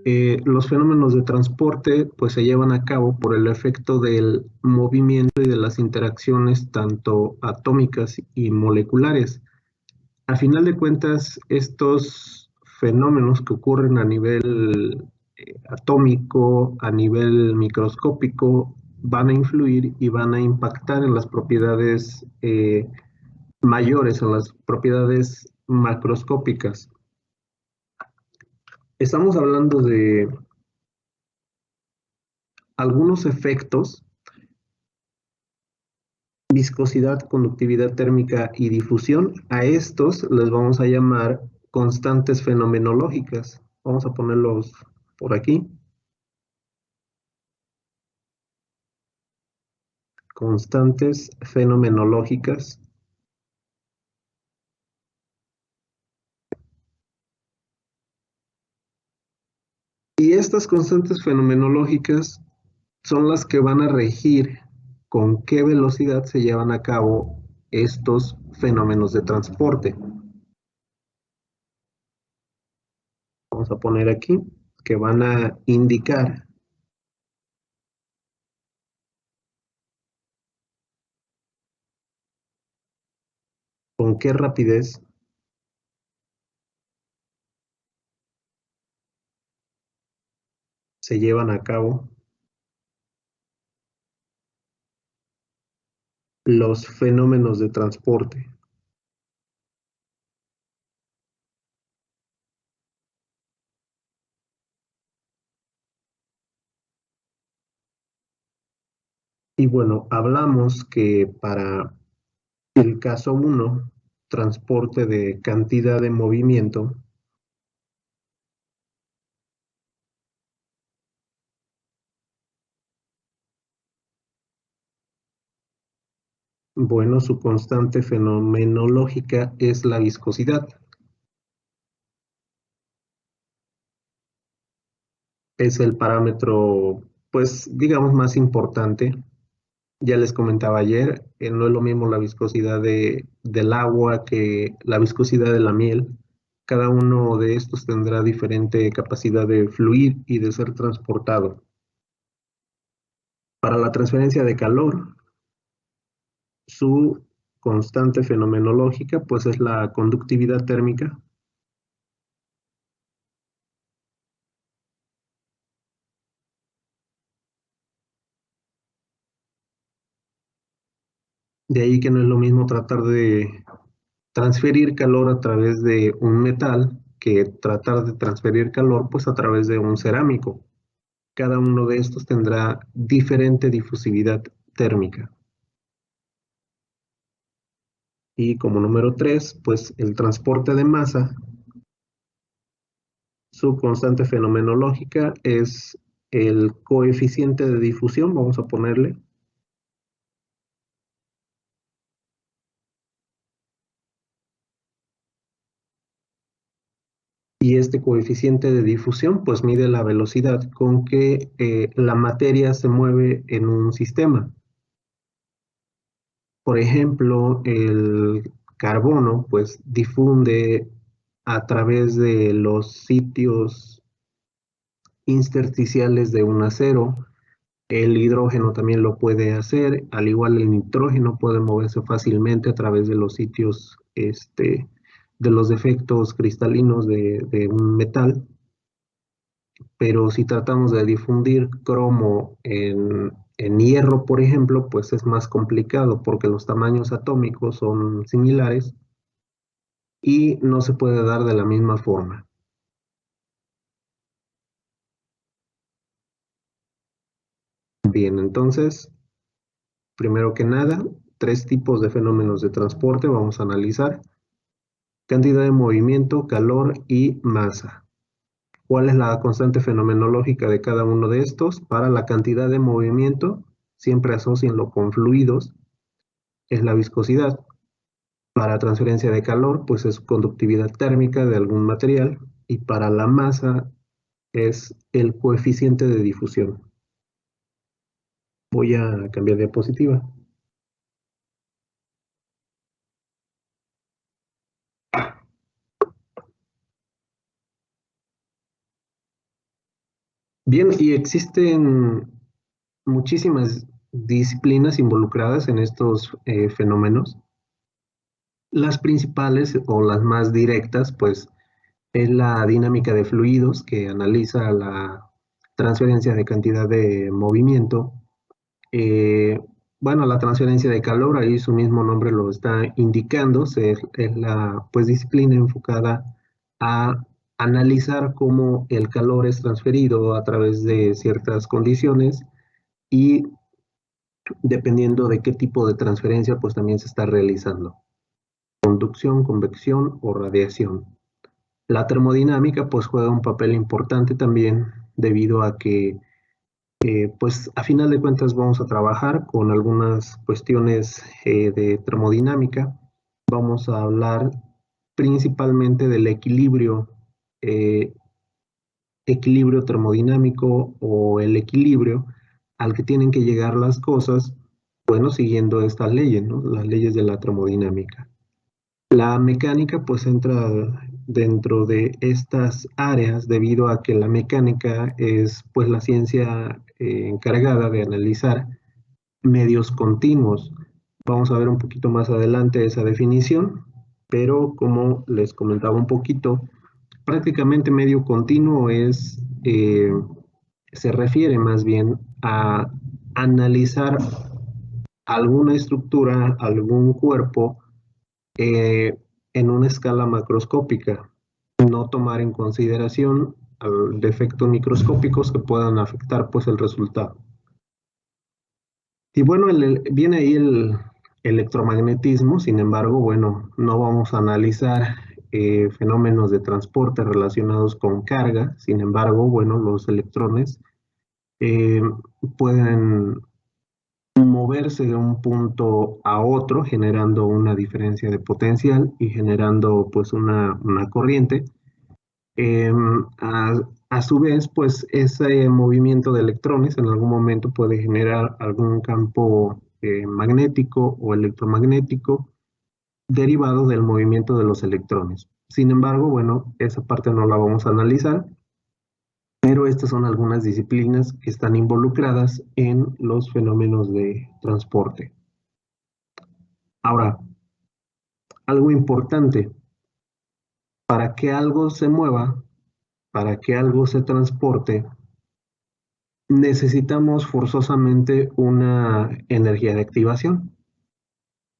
Los fenómenos de transporte pues se llevan a cabo por el efecto del movimiento y de las interacciones tanto atómicas y moleculares. A final de cuentas, estos fenómenos que ocurren a nivel atómico, a nivel microscópico, van a influir y van a impactar en las propiedades mayores, en las propiedades macroscópicas. Estamos hablando de algunos efectos: viscosidad, conductividad térmica y difusión. A estos les vamos a llamar constantes fenomenológicas. Vamos a ponerlos por aquí. Constantes fenomenológicas. Y estas constantes fenomenológicas son las que van a regir con qué velocidad se llevan a cabo estos fenómenos de transporte. Vamos a poner aquí que van a indicar con qué rapidez se llevan a cabo los fenómenos de transporte. Y bueno, hablamos que para el caso 1, transporte de cantidad de movimiento, bueno, su constante fenomenológica es la viscosidad. Es el parámetro, pues, digamos, más importante. Ya les comentaba ayer, no es lo mismo la viscosidad del agua que la viscosidad de la miel. Cada uno de estos tendrá diferente capacidad de fluir y de ser transportado. Para la transferencia de calor, su constante fenomenológica, pues es la conductividad térmica. De ahí que no es lo mismo tratar de transferir calor a través de un metal que tratar de transferir calor pues a través de un cerámico. Cada uno de estos tendrá diferente difusividad térmica. Y como número 3, pues el transporte de masa, su constante fenomenológica es el coeficiente de difusión, vamos a ponerle. Y este coeficiente de difusión pues mide la velocidad con que la materia se mueve en un sistema. Por ejemplo, el carbono pues difunde a través de los sitios intersticiales de un acero. El hidrógeno también lo puede hacer, al igual el nitrógeno puede moverse fácilmente a través de los sitios de los defectos cristalinos de un metal. Pero si tratamos de difundir cromo en hierro, por ejemplo, pues es más complicado porque los tamaños atómicos son similares y no se puede dar de la misma forma. Bien, entonces, primero que nada, 3 tipos de fenómenos de transporte vamos a analizar: cantidad de movimiento, calor y masa. ¿Cuál es la constante fenomenológica de cada uno de estos? Para la cantidad de movimiento, siempre asócienlo con fluidos, es la viscosidad. Para transferencia de calor, pues es conductividad térmica de algún material. Y para la masa es el coeficiente de difusión. Voy a cambiar de diapositiva. Bien, y existen muchísimas disciplinas involucradas en estos fenómenos. Las principales o las más directas, pues, es la dinámica de fluidos, que analiza la transferencia de cantidad de movimiento. Eh, bueno, la transferencia de calor, ahí su mismo nombre lo está indicando, es la pues, disciplina enfocada a analizar cómo el calor es transferido a través de ciertas condiciones y dependiendo de qué tipo de transferencia, pues también se está realizando. Conducción, convección o radiación. La termodinámica pues juega un papel importante también debido a que pues a final de cuentas vamos a trabajar con algunas cuestiones de termodinámica. Vamos a hablar principalmente del eh, equilibrio termodinámico o el equilibrio al que tienen que llegar las cosas, bueno, siguiendo estas leyes, ¿no? Las leyes de la termodinámica. La mecánica pues entra dentro de estas áreas debido a que la mecánica es pues la ciencia encargada de analizar medios continuos. Vamos a ver un poquito más adelante esa definición, pero como les comentaba un poquito, prácticamente medio continuo se refiere más bien a analizar alguna estructura, algún cuerpo eh, en una escala macroscópica, no tomar en consideración defectos microscópicos que puedan afectar pues el resultado. Y bueno, viene ahí el electromagnetismo, sin embargo, bueno, no vamos a analizar fenómenos de transporte relacionados con carga, sin embargo, bueno, los electrones eh, pueden moverse de un punto a otro generando una diferencia de potencial y generando pues una corriente. Eh, a, a su vez, pues ese movimiento de electrones en algún momento puede generar algún campo magnético o electromagnético derivado del movimiento de los electrones. Sin embargo, bueno, esa parte no la vamos a analizar, pero estas son algunas disciplinas que están involucradas en los fenómenos de transporte. Ahora, algo importante, para que algo se mueva, para que algo se transporte, necesitamos forzosamente una energía de activación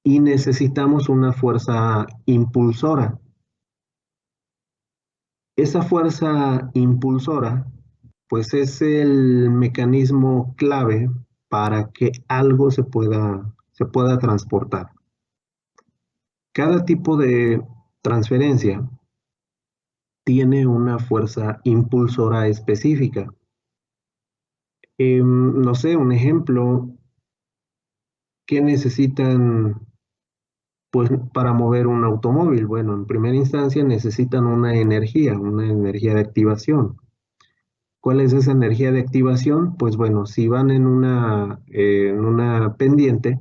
y necesitamos una fuerza impulsora. Esa fuerza impulsora, pues es el mecanismo clave para que algo se pueda transportar. Cada tipo de transferencia tiene una fuerza impulsora específica. No sé, un ejemplo, ¿qué necesitan pues, para mover un automóvil? Bueno, en primera instancia necesitan una energía de activación. ¿Cuál es esa energía de activación? Pues bueno, si van en una pendiente,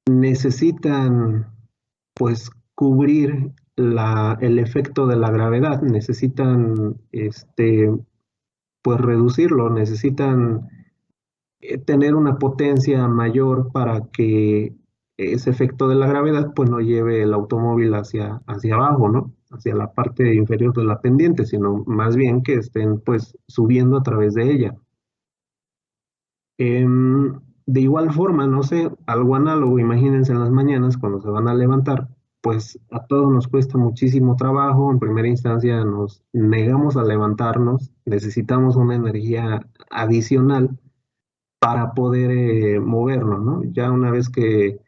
necesitan pues cubrir el efecto de la gravedad, necesitan pues reducirlo, necesitan tener una potencia mayor para que ese efecto de la gravedad pues no lleve el automóvil hacia abajo, ¿no? Hacia la parte inferior de la pendiente, sino más bien que estén pues subiendo a través de ella. De igual forma, no sé, algo análogo, imagínense en las mañanas cuando se van a levantar, pues a todos nos cuesta muchísimo trabajo, en primera instancia nos negamos a levantarnos, necesitamos una energía adicional para poder movernos, ¿no? Ya una vez que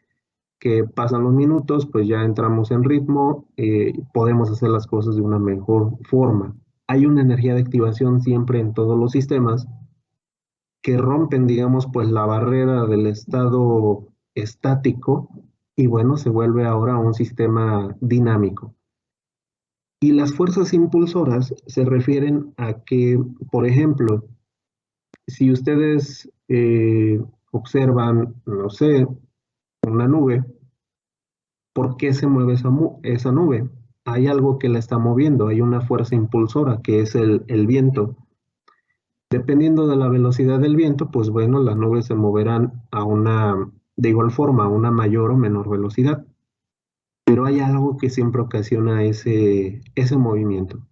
pasan los minutos, pues ya entramos en ritmo, podemos hacer las cosas de una mejor forma. Hay una energía de activación siempre en todos los sistemas que rompen, digamos, pues la barrera del estado estático y bueno, se vuelve ahora un sistema dinámico. Y las fuerzas impulsoras se refieren a que, por ejemplo, si ustedes observan, no sé, una nube, ¿por qué se mueve esa nube? Hay algo que la está moviendo, hay una fuerza impulsora que es el viento. Dependiendo de la velocidad del viento, pues bueno, las nubes se moverán de igual forma, a una mayor o menor velocidad. Pero hay algo que siempre ocasiona ese movimiento.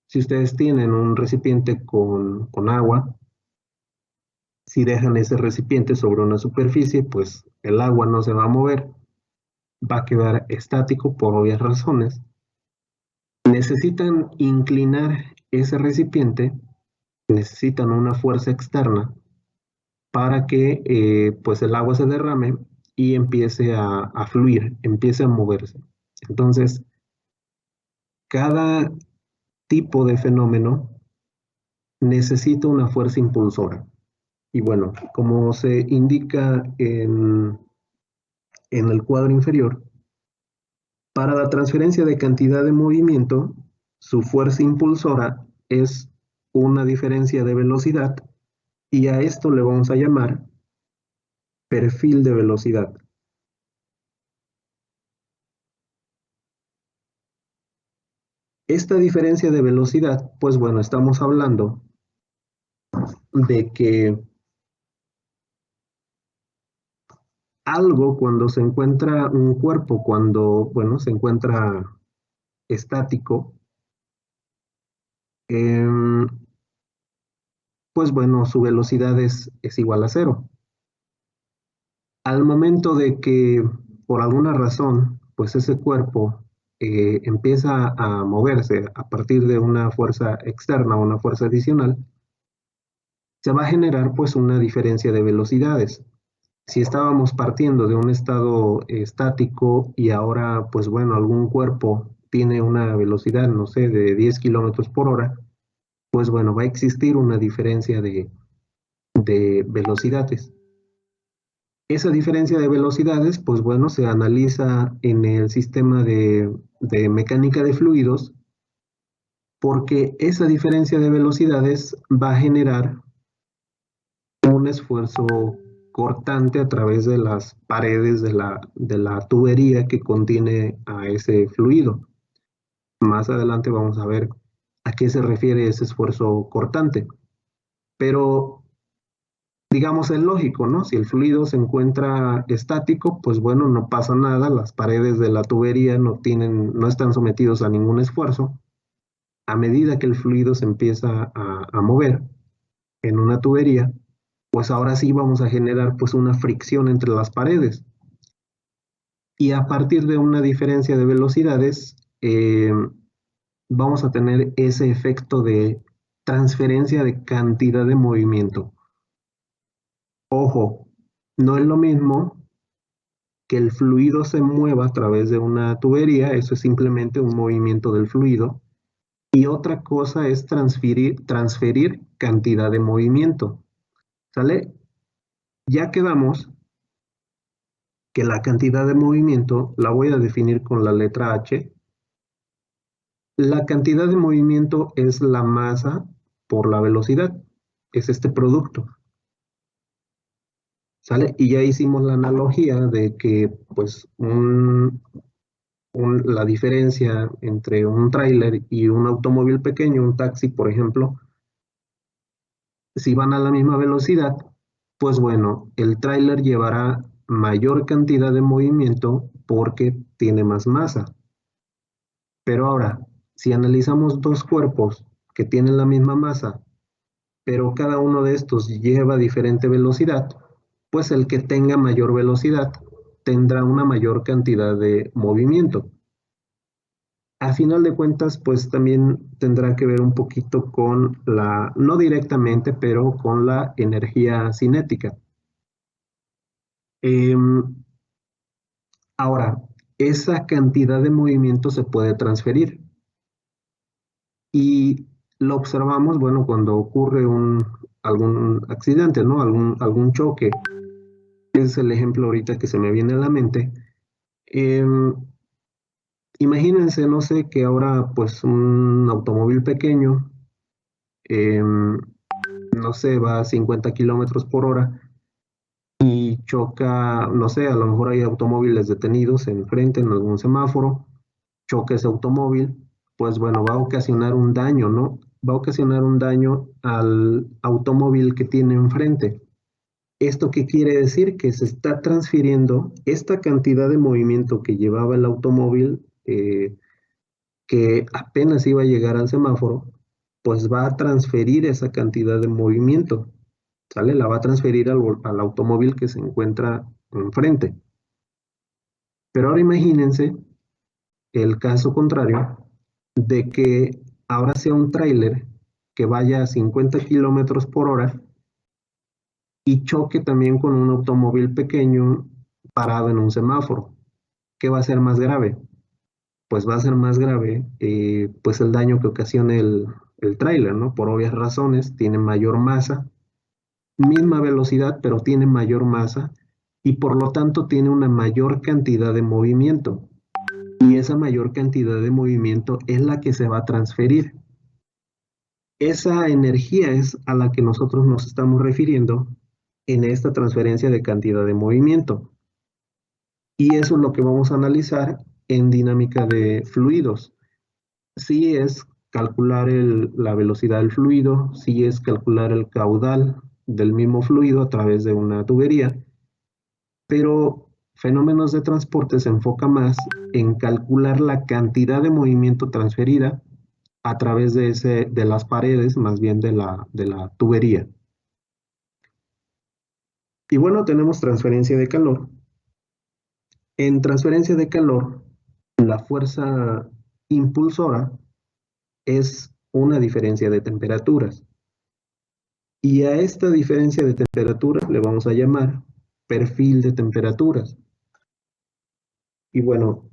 Si ustedes tienen un recipiente con agua, si dejan ese recipiente sobre una superficie, pues el agua no se va a mover, va a quedar estático por obvias razones. Necesitan inclinar ese recipiente, necesitan una fuerza externa para que pues el agua se derrame y empiece a fluir, empiece a moverse. Entonces, cada tipo de fenómeno necesita una fuerza impulsora. Y bueno, como se indica en el cuadro inferior, para la transferencia de cantidad de movimiento, su fuerza impulsora es una diferencia de velocidad y a esto le vamos a llamar perfil de velocidad. Esta diferencia de velocidad, pues bueno, estamos hablando de que algo cuando se encuentra un cuerpo, cuando, bueno, se encuentra estático, eh, pues bueno, su velocidad es igual a cero. Al momento de que, por alguna razón, pues ese cuerpo empieza a moverse a partir de una fuerza externa, una fuerza adicional, se va a generar pues una diferencia de velocidades. Si estábamos partiendo de un estado estático y ahora, pues bueno, algún cuerpo tiene una velocidad, no sé, de 10 kilómetros por hora, pues bueno, va a existir una diferencia de velocidades. Esa diferencia de velocidades, pues bueno, se analiza en el sistema de mecánica de fluidos, porque esa diferencia de velocidades va a generar un esfuerzo cortante a través de las paredes de la tubería que contiene a ese fluido. Más adelante vamos a ver a qué se refiere ese esfuerzo cortante. Pero digamos, es lógico, ¿no? Si el fluido se encuentra estático, pues bueno, no pasa nada, las paredes de la tubería no están sometidos a ningún esfuerzo. A medida que el fluido se empieza a mover en una tubería, pues ahora sí vamos a generar pues una fricción entre las paredes. Y a partir de una diferencia de velocidades, vamos a tener ese efecto de transferencia de cantidad de movimiento. Ojo, no es lo mismo que el fluido se mueva a través de una tubería, eso es simplemente un movimiento del fluido. Y otra cosa es transferir cantidad de movimiento. ¿Sale? Ya quedamos que la cantidad de movimiento la voy a definir con la letra H. La cantidad de movimiento es la masa por la velocidad. Es este producto. ¿Sale? Y ya hicimos la analogía de que pues la diferencia entre un tráiler y un automóvil pequeño, un taxi, por ejemplo, si van a la misma velocidad, pues bueno, el tráiler llevará mayor cantidad de movimiento porque tiene más masa. Pero ahora, si analizamos dos cuerpos que tienen la misma masa, pero cada uno de estos lleva diferente velocidad, pues el que tenga mayor velocidad tendrá una mayor cantidad de movimiento. A final de cuentas, pues también tendrá que ver un poquito con no directamente, pero con la energía cinética. Em, Ahora, esa cantidad de movimiento se puede transferir y lo observamos, bueno, cuando ocurre algún accidente, ¿no? Algún choque. Es el ejemplo ahorita que se me viene a la mente. Em, Imagínense, no sé, que ahora pues un automóvil pequeño, em, no sé, va a 50 kilómetros por hora y choca, no sé, a lo mejor hay automóviles detenidos enfrente en algún semáforo, choca ese automóvil, pues bueno, va a ocasionar un daño, ¿no? va a ocasionar un daño al automóvil que tiene enfrente. ¿Esto qué quiere decir? Que se está transfiriendo esta cantidad de movimiento que llevaba el automóvil, que apenas iba a llegar al semáforo, pues va a transferir esa cantidad de movimiento, ¿sale? La va a transferir al automóvil que se encuentra enfrente. Pero ahora imagínense el caso contrario de que ahora sea un tráiler que vaya a 50 kilómetros por hora y choque también con un automóvil pequeño parado en un semáforo. ¿Qué va a ser más grave? Pues va a ser más grave pues el daño que ocasione el tráiler, ¿no? Por obvias razones, tiene mayor masa, misma velocidad, pero tiene mayor masa y por lo tanto tiene una mayor cantidad de movimiento. Y esa mayor cantidad de movimiento es la que se va a transferir. Esa energía es a la que nosotros nos estamos refiriendo en esta transferencia de cantidad de movimiento. Y eso es lo que vamos a analizar en dinámica de fluidos. Sí es calcular la velocidad del fluido, sí es calcular el caudal del mismo fluido a través de una tubería, pero fenómenos de transporte se enfoca más en calcular la cantidad de movimiento transferida a través de las paredes, más bien de la tubería. Y bueno, tenemos transferencia de calor. En transferencia de calor, la fuerza impulsora es una diferencia de temperaturas. Y a esta diferencia de temperaturas le vamos a llamar perfil de temperaturas. Y bueno,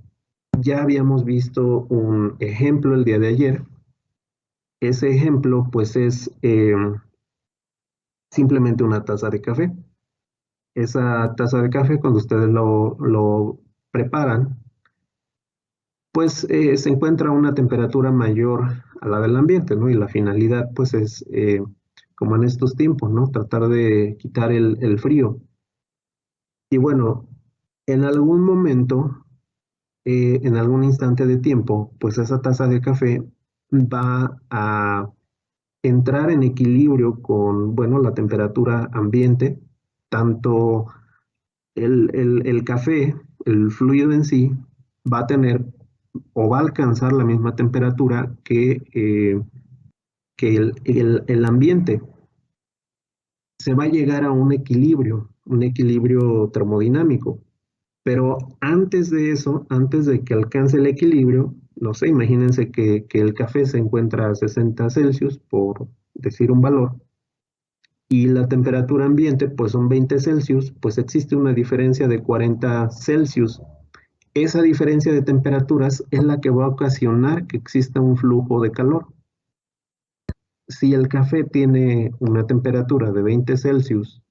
ya habíamos visto un ejemplo el día de ayer. Ese ejemplo pues es simplemente una taza de café. Esa taza de café, cuando ustedes lo preparan, pues se encuentra a una temperatura mayor a la del ambiente, ¿no? Y la finalidad, pues, es, como en estos tiempos, ¿no? Tratar de quitar el frío. Y bueno, en algún momento, en algún instante de tiempo, pues esa taza de café va a entrar en equilibrio con, bueno, la temperatura ambiente, tanto el café, el fluido en sí, va a tener o va a alcanzar la misma temperatura que el ambiente. Se va a llegar a un equilibrio termodinámico. Pero antes de eso, antes de que alcance el equilibrio, no sé, imagínense que el café se encuentra a 60 Celsius, por decir un valor, y la temperatura ambiente, pues son 20 Celsius, pues existe una diferencia de 40 Celsius. Esa diferencia de temperaturas es la que va a ocasionar que exista un flujo de calor. Si el café tiene una temperatura de 20 Celsius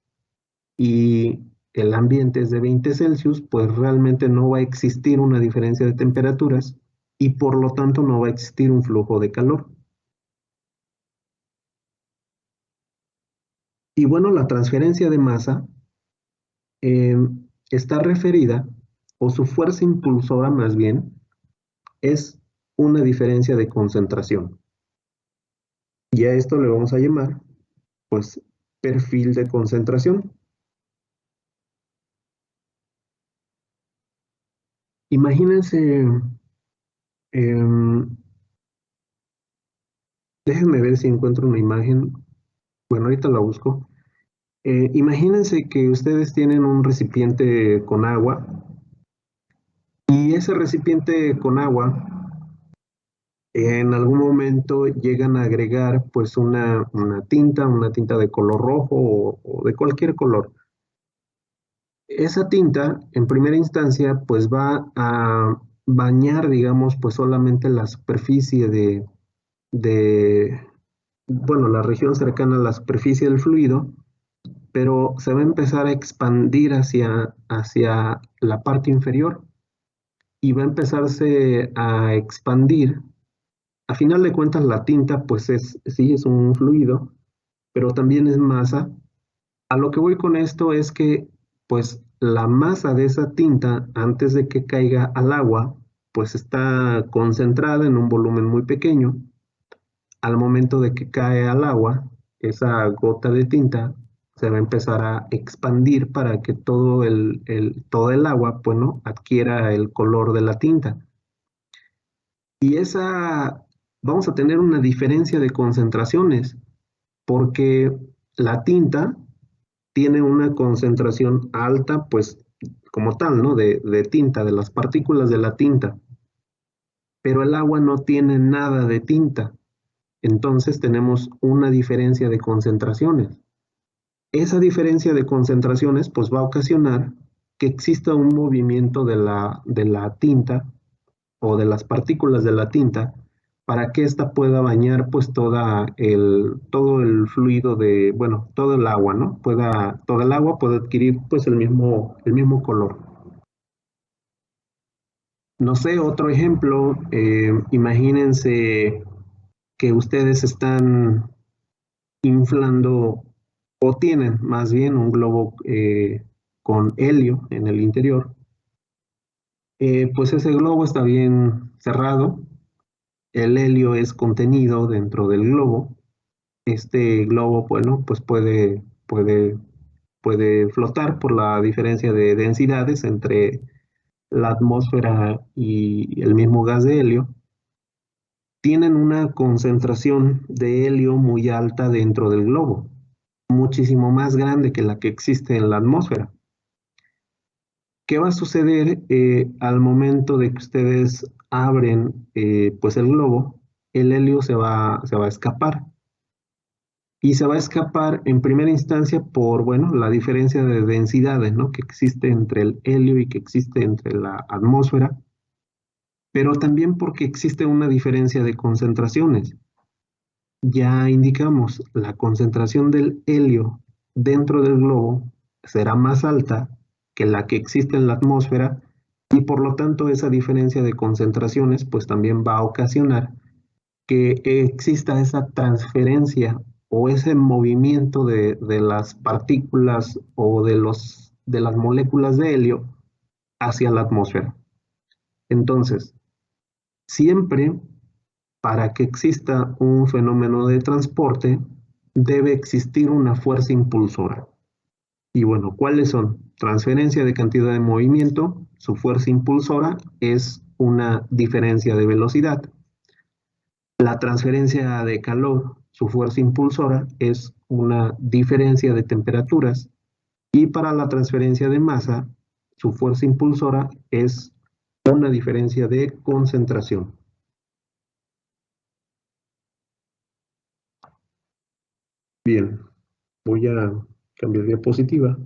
y el ambiente es de 20 Celsius, pues realmente no va a existir una diferencia de temperaturas y por lo tanto no va a existir un flujo de calor. Y bueno, la transferencia de masa eh, está referida, o su fuerza impulsora más bien, es una diferencia de concentración. Y a esto le vamos a llamar, pues, perfil de concentración. Imagínense, em, déjenme ver si encuentro una imagen. Bueno, ahorita la busco. Imagínense que ustedes tienen un recipiente con agua y ese recipiente con agua en algún momento llegan a agregar pues una tinta de color rojo o de cualquier color. Esa tinta, en primera instancia, pues va a bañar, digamos, pues solamente la superficie de, bueno, la región cercana a la superficie del fluido, pero se va a empezar a expandir hacia la parte inferior y va a empezarse a expandir. A final de cuentas, la tinta, pues sí, es un fluido, pero también es masa. A lo que voy con esto es que, pues, la masa de esa tinta, antes de que caiga al agua, pues está concentrada en un volumen muy pequeño. al momento de que cae al agua, esa gota de tinta se va a empezar a expandir para que todo el agua, pues, ¿no?, adquiera el color de la tinta. Y vamos a tener una diferencia de concentraciones, porque la tinta tiene una concentración alta, pues, como tal, ¿no?, de tinta, de las partículas de la tinta, pero el agua no tiene nada de tinta. Entonces tenemos una diferencia de concentraciones. Esa diferencia de concentraciones pues va a ocasionar que exista un movimiento de la tinta o de las partículas de la tinta para que ésta pueda bañar pues todo el fluido bueno, todo el agua, ¿no? Todo el agua puede adquirir pues el mismo color. No sé, otro ejemplo, imagínense que ustedes están inflando o tienen más bien un globo con helio en el interior. Pues ese globo está bien cerrado, el helio es contenido dentro del globo. Este globo, bueno, pues puede flotar por la diferencia de densidades entre la atmósfera y el mismo gas de helio. Tienen una concentración de helio muy alta dentro del globo, muchísimo más grande que la que existe en la atmósfera. ¿Qué va a suceder al momento de que ustedes abren pues el globo? El helio se va a escapar. Y se va a escapar en primera instancia por, bueno, la diferencia de densidades, ¿no?, que existe entre el helio y que existe entre la atmósfera, pero también porque existe una diferencia de concentraciones. Ya indicamos, la concentración del helio dentro del globo será más alta que la que existe en la atmósfera y por lo tanto esa diferencia de concentraciones pues también va a ocasionar que exista esa transferencia o ese movimiento de las partículas o de las moléculas de helio hacia la atmósfera. Entonces, siempre para que exista un fenómeno de transporte, debe existir una fuerza impulsora. Y bueno, ¿cuáles son? Transferencia de cantidad de movimiento, su fuerza impulsora es una diferencia de velocidad. La transferencia de calor, su fuerza impulsora es una diferencia de temperaturas. Y para la transferencia de masa, su fuerza impulsora es una diferencia de concentración. Bien, voy a cambiar diapositiva.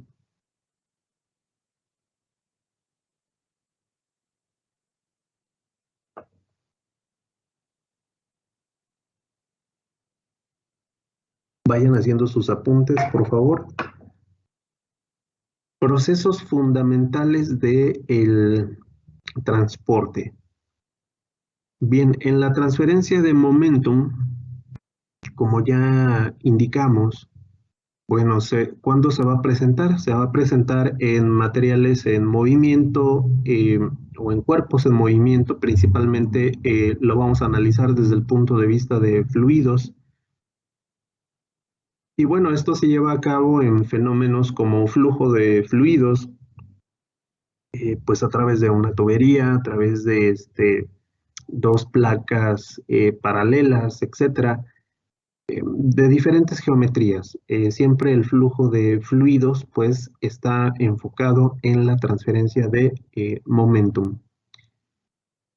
Vayan haciendo sus apuntes, por favor. Procesos fundamentales del transporte. Bien, en la transferencia de momentum, como ya indicamos, bueno, ¿cuándo se va a presentar? Se va a presentar en materiales en movimiento o en cuerpos en movimiento. Principalmente lo vamos a analizar desde el punto de vista de fluidos. Y bueno, esto se lleva a cabo en fenómenos como flujo de fluidos, pues a través de una tubería, a través de dos placas paralelas, etcétera, de diferentes geometrías. Siempre el flujo de fluidos pues está enfocado en la transferencia de momentum.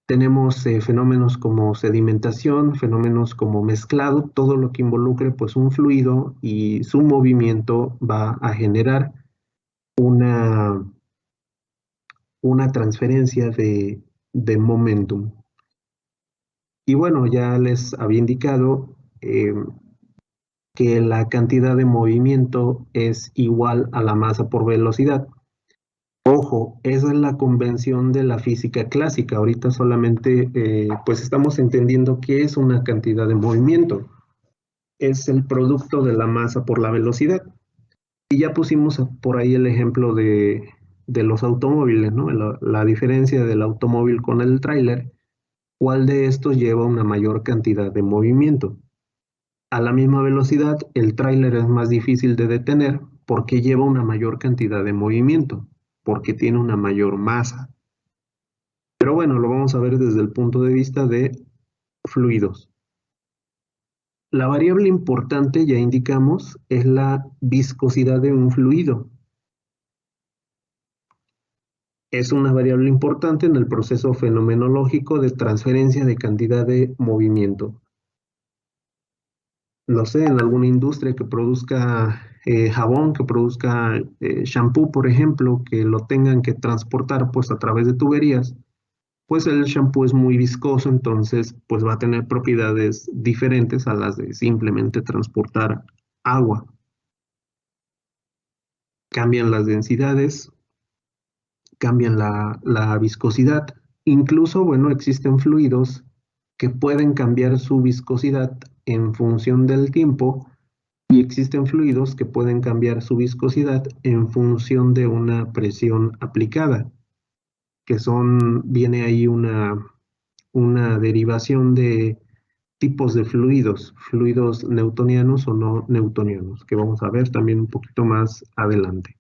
Tenemos fenómenos como sedimentación, fenómenos como mezclado, todo lo que involucre pues un fluido y su movimiento va a generar una transferencia de momentum. Y bueno, ya les había indicado que la cantidad de movimiento es igual a la masa por velocidad. Ojo, esa es la convención de la física clásica. Ahorita solamente pues estamos entendiendo qué es una cantidad de movimiento. Es el producto de la masa por la velocidad. Y ya pusimos por ahí el ejemplo de los automóviles, ¿no? La diferencia del automóvil con el tráiler. ¿Cuál de estos lleva una mayor cantidad de movimiento? A la misma velocidad, el tráiler es más difícil de detener porque lleva una mayor cantidad de movimiento, porque tiene una mayor masa. Pero bueno, lo vamos a ver desde el punto de vista de fluidos. La variable importante, ya indicamos, es la viscosidad de un fluido. Es una variable importante en el proceso fenomenológico de transferencia de cantidad de movimiento. No sé, en alguna industria que produzca jabón, que produzca shampoo, por ejemplo, que lo tengan que transportar pues a través de tuberías, pues el shampoo es muy viscoso, entonces pues va a tener propiedades diferentes a las de simplemente transportar agua. Cambian las densidades, cambian la viscosidad. Incluso, bueno, existen fluidos que pueden cambiar su viscosidad en función del tiempo y existen fluidos que pueden cambiar su viscosidad en función de una presión aplicada, que viene ahí una derivación de tipos de fluidos newtonianos o no newtonianos, que vamos a ver también un poquito más adelante.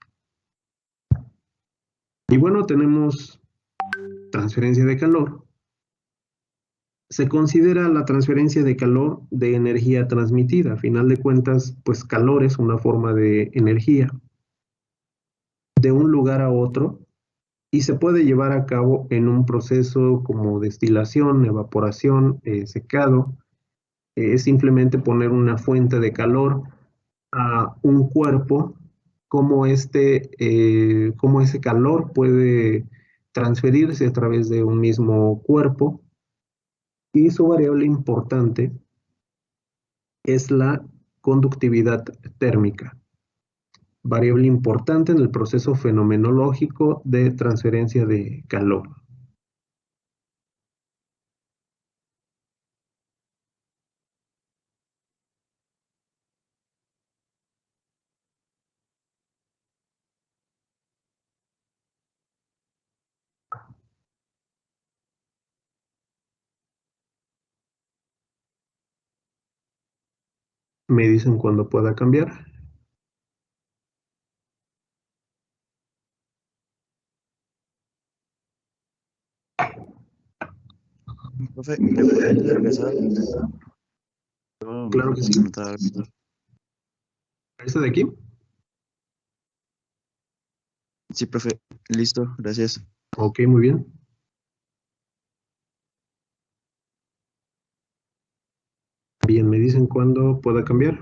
Y bueno, tenemos transferencia de calor. Se considera la transferencia de calor de energía transmitida. A final de cuentas, pues calor es una forma de energía de un lugar a otro y se puede llevar a cabo en un proceso como destilación, evaporación, secado. Es simplemente poner una fuente de calor a un cuerpo, cómo ese calor puede transferirse a través de un mismo cuerpo. Y su variable importante es la conductividad térmica, variable importante en el proceso fenomenológico de transferencia de calor. Me dicen cuándo pueda cambiar. Profe, ¿me puede regresar? Claro que sí. Anotar algo. ¿Esta de aquí? Sí, profe, listo, gracias. Ok, muy bien. Bien, me dicen cuándo pueda cambiar.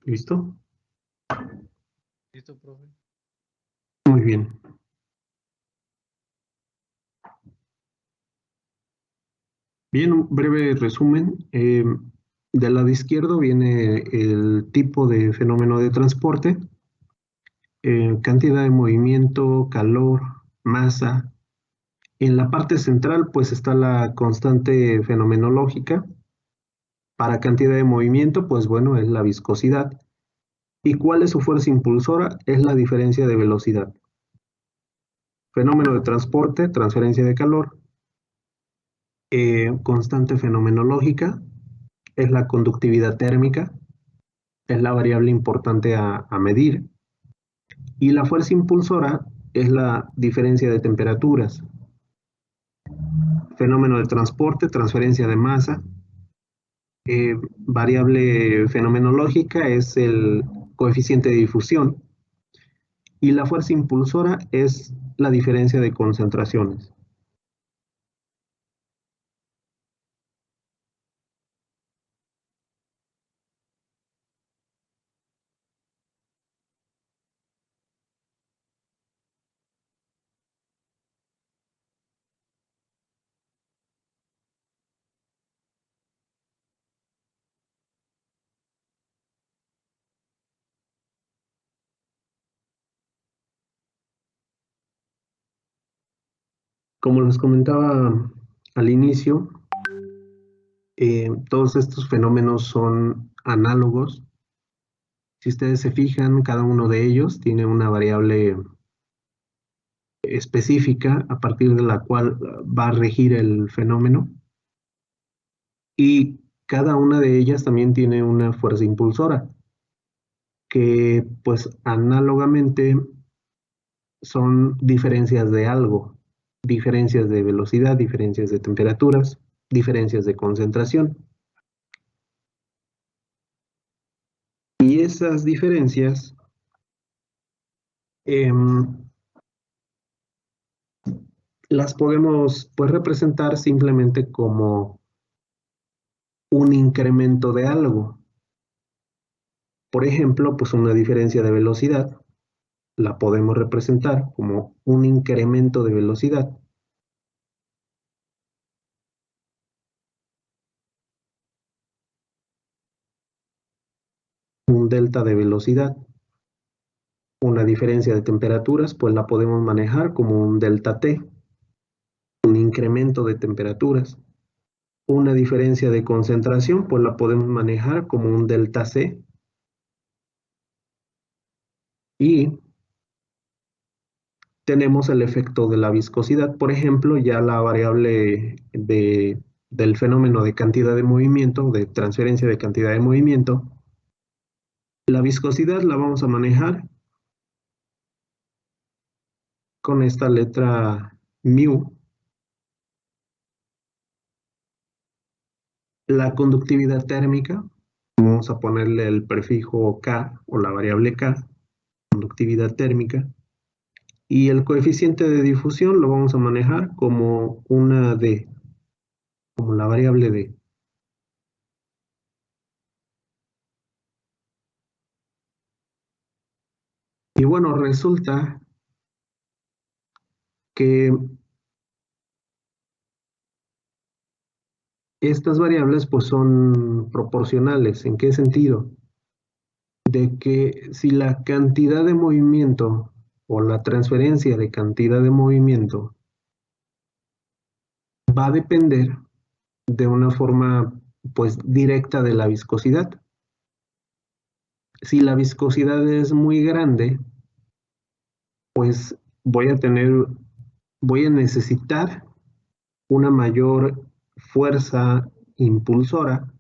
¿Listo? Listo, profe. Muy bien. Bien, un breve resumen. Del lado izquierdo viene el tipo de fenómeno de transporte, cantidad de movimiento, calor, masa. En la parte central, pues está la constante fenomenológica. Para cantidad de movimiento, pues bueno, es la viscosidad. ¿Y cuál es su fuerza impulsora? Es la diferencia de velocidad. Fenómeno de transporte, transferencia de calor. Constante fenomenológica es la conductividad térmica, es la variable importante a medir. Y la fuerza impulsora es la diferencia de temperaturas. Fenómeno de transporte, transferencia de masa. Variable fenomenológica es el coeficiente de difusión. Y la fuerza impulsora es la diferencia de concentraciones. Como les comentaba al inicio, todos estos fenómenos son análogos. Si ustedes se fijan, cada uno de ellos tiene una variable específica a partir de la cual va a regir el fenómeno, y cada una de ellas también tiene una fuerza impulsora que pues análogamente son diferencias de algo, diferencias de velocidad, diferencias de temperaturas, diferencias de concentración. Y esas diferencias las podemos pues representar simplemente como un incremento de algo. Por ejemplo, pues una diferencia de velocidad la podemos representar como un incremento de velocidad. Un delta de velocidad. Una diferencia de temperaturas, pues la podemos manejar como un delta T, un incremento de temperaturas. Una diferencia de concentración, pues la podemos manejar como un delta C. Y tenemos el efecto de la viscosidad, por ejemplo, ya la variable del fenómeno de cantidad de movimiento, de transferencia de cantidad de movimiento. La viscosidad la vamos a manejar con esta letra mu. La conductividad térmica, vamos a ponerle el prefijo K o la variable K, conductividad térmica. Y el coeficiente de difusión lo vamos a manejar como una D, como la variable D. Y bueno, resulta que estas variables pues son proporcionales. ¿En qué sentido? De que si la cantidad de movimiento o la transferencia de cantidad de movimiento va a depender de una forma pues directa de la viscosidad. Si la viscosidad es muy grande, pues voy a necesitar una mayor fuerza impulsora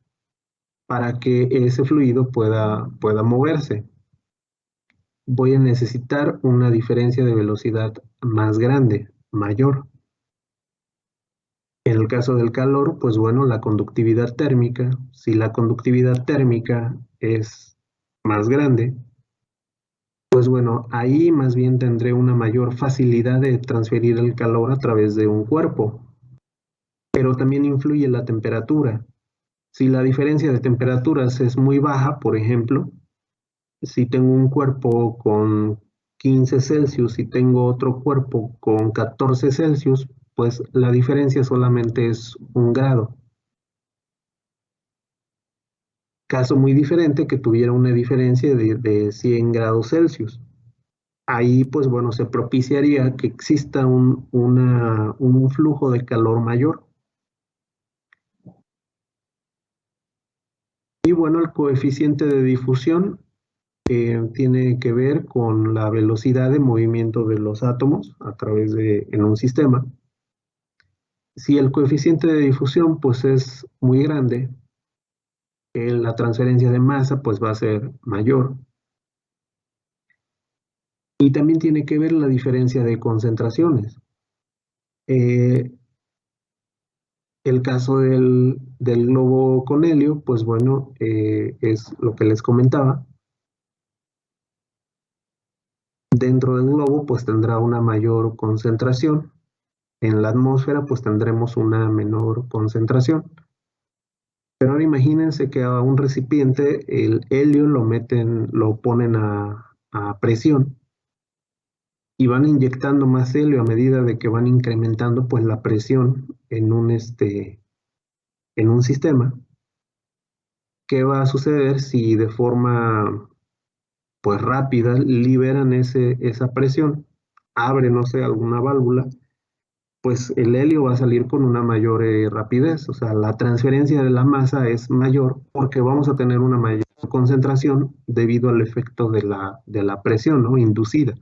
para que ese fluido pueda moverse. Voy a necesitar una diferencia de velocidad más grande, mayor. En el caso del calor, pues bueno, la conductividad térmica, si la conductividad térmica es más grande, pues bueno, ahí más bien tendré una mayor facilidad de transferir el calor a través de un cuerpo. Pero también influye la temperatura. Si la diferencia de temperaturas es muy baja, por ejemplo, si tengo un cuerpo con 15 Celsius y tengo otro cuerpo con 14 Celsius, pues la diferencia solamente es 1 grado. Caso muy diferente que tuviera una diferencia de 100 grados Celsius. Ahí, pues bueno, se propiciaría que exista un flujo de calor mayor. Y bueno, el coeficiente de difusión tiene que ver con la velocidad de movimiento de los átomos en un sistema. Si el coeficiente de difusión pues es muy grande, la transferencia de masa pues va a ser mayor. Y también tiene que ver la diferencia de concentraciones. El caso del globo con helio, pues bueno, es lo que les comentaba. Dentro del globo pues tendrá una mayor concentración. En la atmósfera pues tendremos una menor concentración. Pero ahora imagínense que a un recipiente el helio lo ponen a presión y van inyectando más helio a medida de que van incrementando pues la presión en un sistema. ¿Qué va a suceder si de forma pues rápida liberan esa presión? Abre, no sé, alguna válvula pues el helio va a salir con una mayor rapidez, o sea, la transferencia de la masa es mayor porque vamos a tener una mayor concentración debido al efecto de la presión, ¿no? Inducida.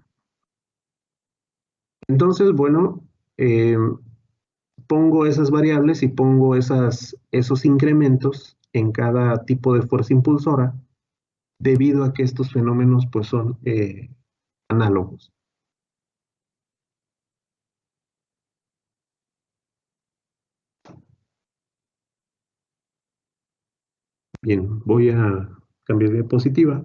Entonces, bueno, pongo esas variables y pongo esos incrementos en cada tipo de fuerza impulsora debido a que estos fenómenos pues son análogos. Bien, voy a cambiar de diapositiva.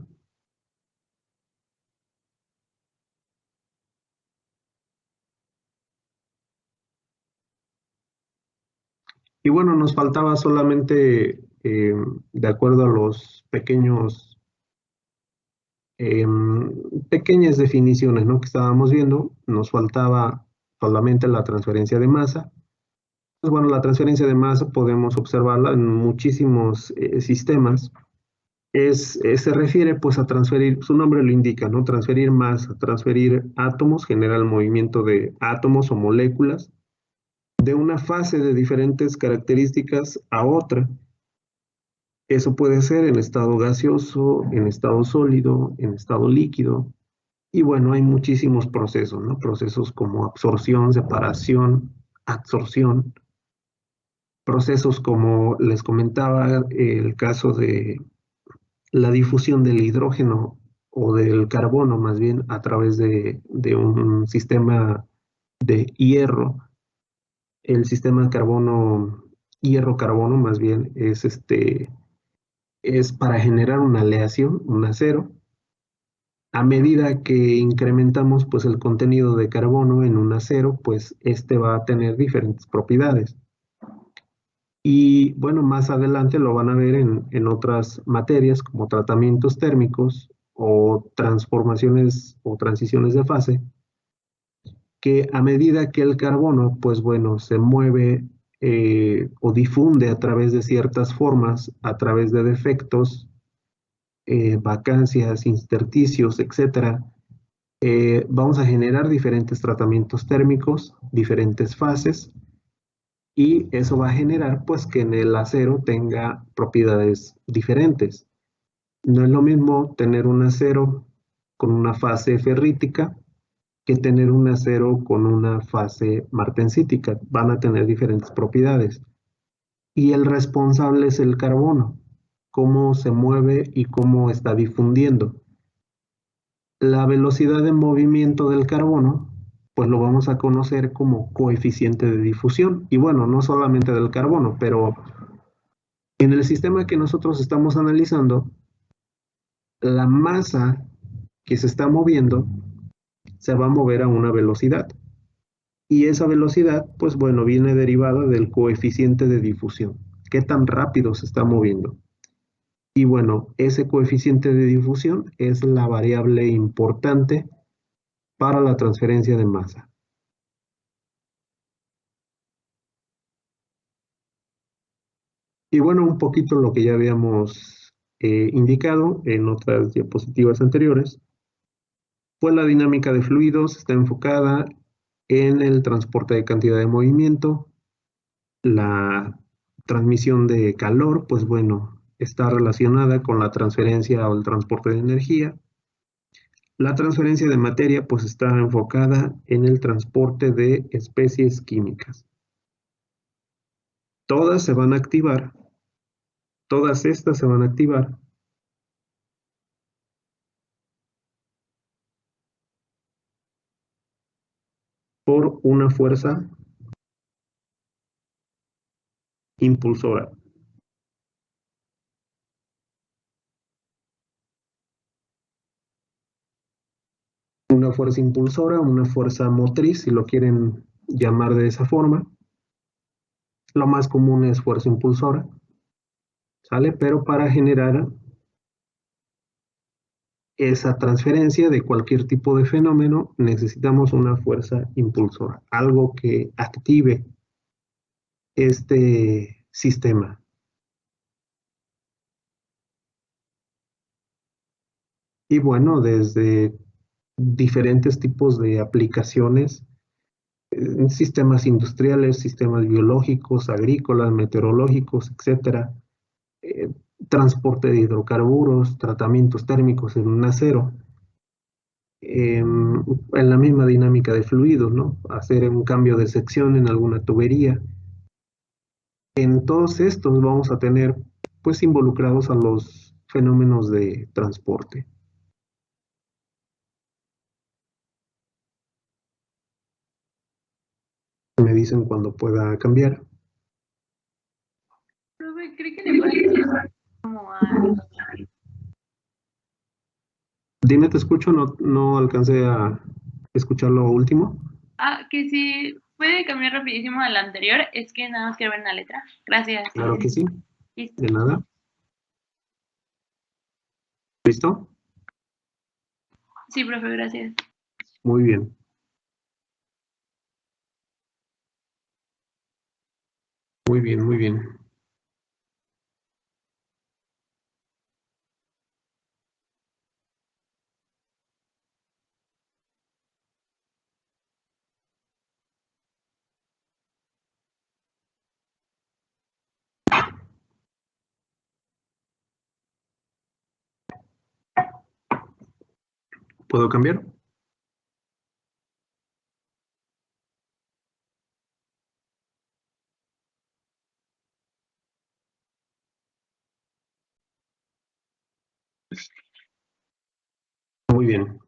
Y bueno, nos faltaba solamente, de acuerdo a los pequeñas definiciones, ¿no?, que estábamos viendo, nos faltaba solamente la transferencia de masa. Pues bueno, la transferencia de masa podemos observarla en muchísimos sistemas. Se refiere pues a transferir, su nombre lo indica, ¿no? Transferir masa, transferir átomos, genera el movimiento de átomos o moléculas de una fase de diferentes características a otra. Eso puede ser en estado gaseoso, en estado sólido, en estado líquido. Y bueno, hay muchísimos procesos, ¿no? Procesos como absorción, separación, adsorción. Procesos como les comentaba, el caso de la difusión del hidrógeno o del carbono, más bien a través de un sistema de hierro. El sistema carbono, hierro-carbono, más bien, es para generar una aleación, un acero. A medida que incrementamos pues, el contenido de carbono en un acero, pues este va a tener diferentes propiedades. Y bueno, más adelante lo van a ver en otras materias como tratamientos térmicos o transformaciones o transiciones de fase, que a medida que el carbono, pues bueno, se mueve o difunde a través de ciertas formas, a través de defectos, vacancias, intersticios, etcétera, vamos a generar diferentes tratamientos térmicos, diferentes fases, y eso va a generar pues que en el acero tenga propiedades diferentes. No es lo mismo tener un acero con una fase ferrítica que tener un acero con una fase martensítica. Van a tener diferentes propiedades. Y el responsable es el carbono, cómo se mueve y cómo está difundiendo. La velocidad de movimiento del carbono, pues lo vamos a conocer como coeficiente de difusión. Y bueno, no solamente del carbono, pero en el sistema que nosotros estamos analizando, la masa que se está moviendo se va a mover a una velocidad. Y esa velocidad, pues bueno, viene derivada del coeficiente de difusión. ¿Qué tan rápido se está moviendo? Y bueno, ese coeficiente de difusión es la variable importante para la transferencia de masa. Y bueno, un poquito lo que ya habíamos indicado en otras diapositivas anteriores, pues la dinámica de fluidos está enfocada en el transporte de cantidad de movimiento. La transmisión de calor, pues bueno, está relacionada con la transferencia o el transporte de energía. La transferencia de materia, pues está enfocada en el transporte de especies químicas. Todas se van a activar, todas estas se van a activar por una fuerza impulsora. Una fuerza impulsora, una fuerza motriz, si lo quieren llamar de esa forma. Lo más común es fuerza impulsora, ¿sale? Pero para generar esa transferencia de cualquier tipo de fenómeno necesitamos una fuerza impulsora, algo que active este sistema. Y bueno, desde diferentes tipos de aplicaciones sistemas industriales, sistemas biológicos, agrícolas, meteorológicos, etcétera, eh, transporte de hidrocarburos, tratamientos térmicos en un acero, en la misma dinámica de fluidos, ¿no? Hacer un cambio de sección en alguna tubería. En todos estos vamos a tener, pues, involucrados a los fenómenos de transporte. Me dicen cuando pueda cambiar. Profe, ¿cree que le pueda como a... Dime, te escucho, no alcancé a escuchar lo último. que si puede cambiar rapidísimo a la anterior, es que nada más quiero ver una letra. Gracias. Claro que sí, Listo. de nada. ¿Listo? Sí, profe, gracias. Muy bien. Muy bien, muy bien. ¿Puedo cambiar? Muy bien.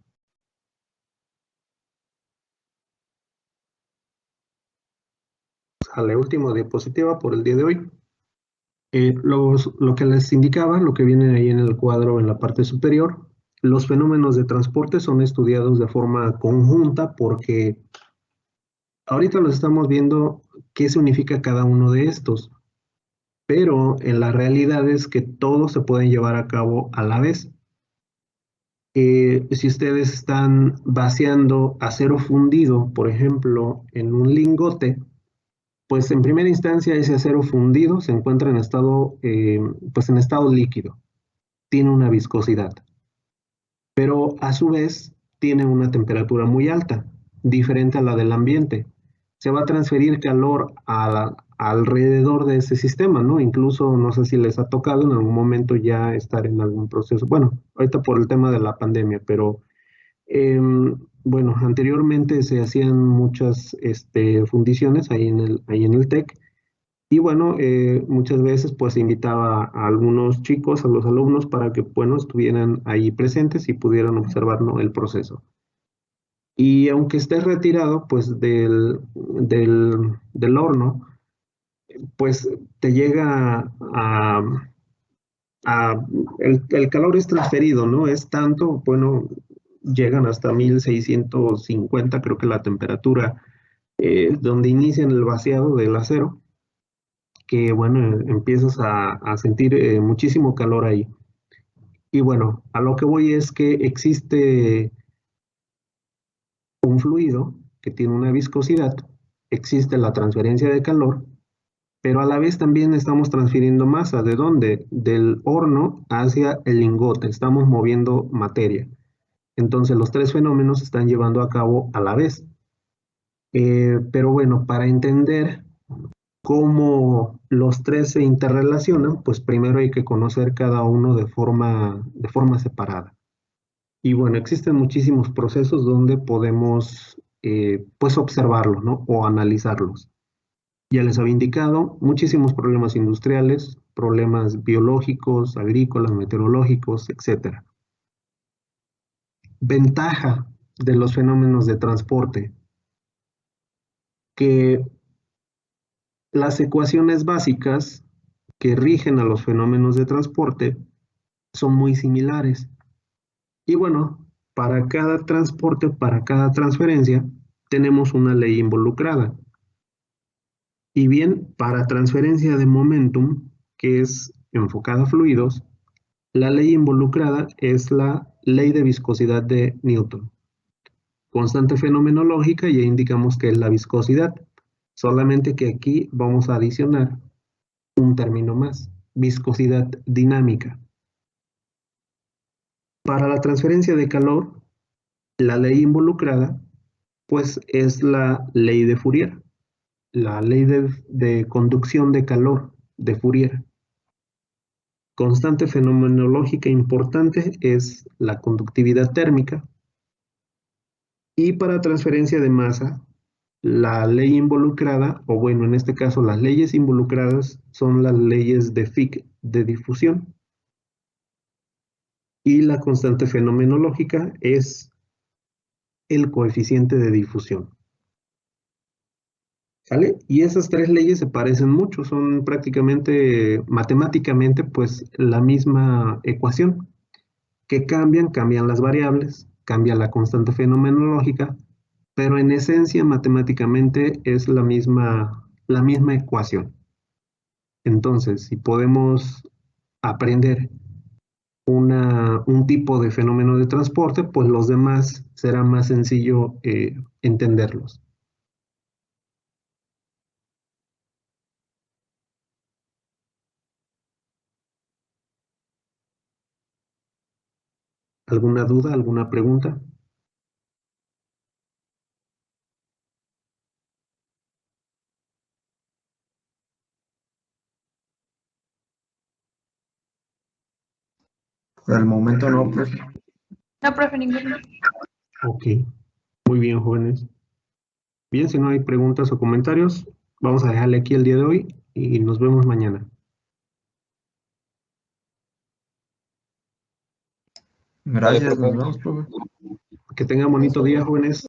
A la última diapositiva por el día de hoy. Lo que les indicaba, lo que viene ahí en el cuadro en la parte superior, los fenómenos de transporte son estudiados de forma conjunta porque ahorita los estamos viendo qué significa cada uno de estos, pero en la realidad es que todos se pueden llevar a cabo a la vez. Si ustedes están vaciando acero fundido, por ejemplo, en un lingote, pues en primera instancia ese acero fundido se encuentra en estado, pues en estado líquido, tiene una viscosidad, pero a su vez tiene una temperatura muy alta, diferente a la del ambiente. Se va a transferir calor alrededor de ese sistema, ¿no? Incluso no sé si les ha tocado en algún momento ya estar en algún proceso, bueno, ahorita por el tema de la pandemia, pero bueno, anteriormente se hacían muchas fundiciones ahí en el TEC y bueno, muchas veces pues invitaba a algunos chicos, a los alumnos, para que bueno, estuvieran ahí presentes y pudieran observar, ¿no?, el proceso. Y aunque estés retirado pues del horno, pues te llega el calor es transferido, ¿no? Es tanto, bueno, llegan hasta 1650, creo que la temperatura donde inician el vaciado del acero, que bueno, empiezas a sentir muchísimo calor ahí. Y bueno, a lo que voy es que existe un fluido que tiene una viscosidad, existe la transferencia de calor, pero a la vez también estamos transfiriendo masa. ¿De dónde? Del horno hacia el lingote, estamos moviendo materia. Entonces los tres fenómenos se están llevando a cabo a la vez. Pero bueno, para entender cómo los tres se interrelacionan, pues primero hay que conocer cada uno de forma separada. Y bueno, existen muchísimos procesos donde podemos pues observarlos, ¿no?, o analizarlos. Ya les había indicado muchísimos problemas industriales, problemas biológicos, agrícolas, meteorológicos, etcétera. Ventaja de los fenómenos de transporte, que las ecuaciones básicas que rigen a los fenómenos de transporte son muy similares. Y bueno, para cada transporte, para cada transferencia, tenemos una ley involucrada. Y bien, para transferencia de momentum, que es enfocada a fluidos, la ley involucrada es la ley de viscosidad de Newton. Constante fenomenológica, ya indicamos que es la viscosidad, solamente que aquí vamos a adicionar un término más, viscosidad dinámica. Para la transferencia de calor, la ley involucrada Pues es la ley de Fourier, la ley de conducción de calor de Fourier. Constante fenomenológica importante es la conductividad térmica. Y para transferencia de masa, la ley involucrada, o bueno, en este caso las leyes involucradas son las leyes de Fick de difusión. Y la constante fenomenológica es el coeficiente de difusión. ¿Sale? Y esas tres leyes se parecen mucho, son prácticamente matemáticamente pues la misma ecuación. Que cambian las variables, cambia la constante fenomenológica, pero en esencia matemáticamente es la misma ecuación. Entonces, si podemos aprender un tipo de fenómeno de transporte, pues los demás será más sencillo entenderlos. ¿Alguna duda, alguna pregunta? Por el momento no, profe. No, profe, ninguno. Ok, muy bien, jóvenes. Bien, si no hay preguntas o comentarios, vamos a dejarle aquí el día de hoy y nos vemos mañana. Gracias, profe. nos vemos, profe. Que tengan bonito día, jóvenes.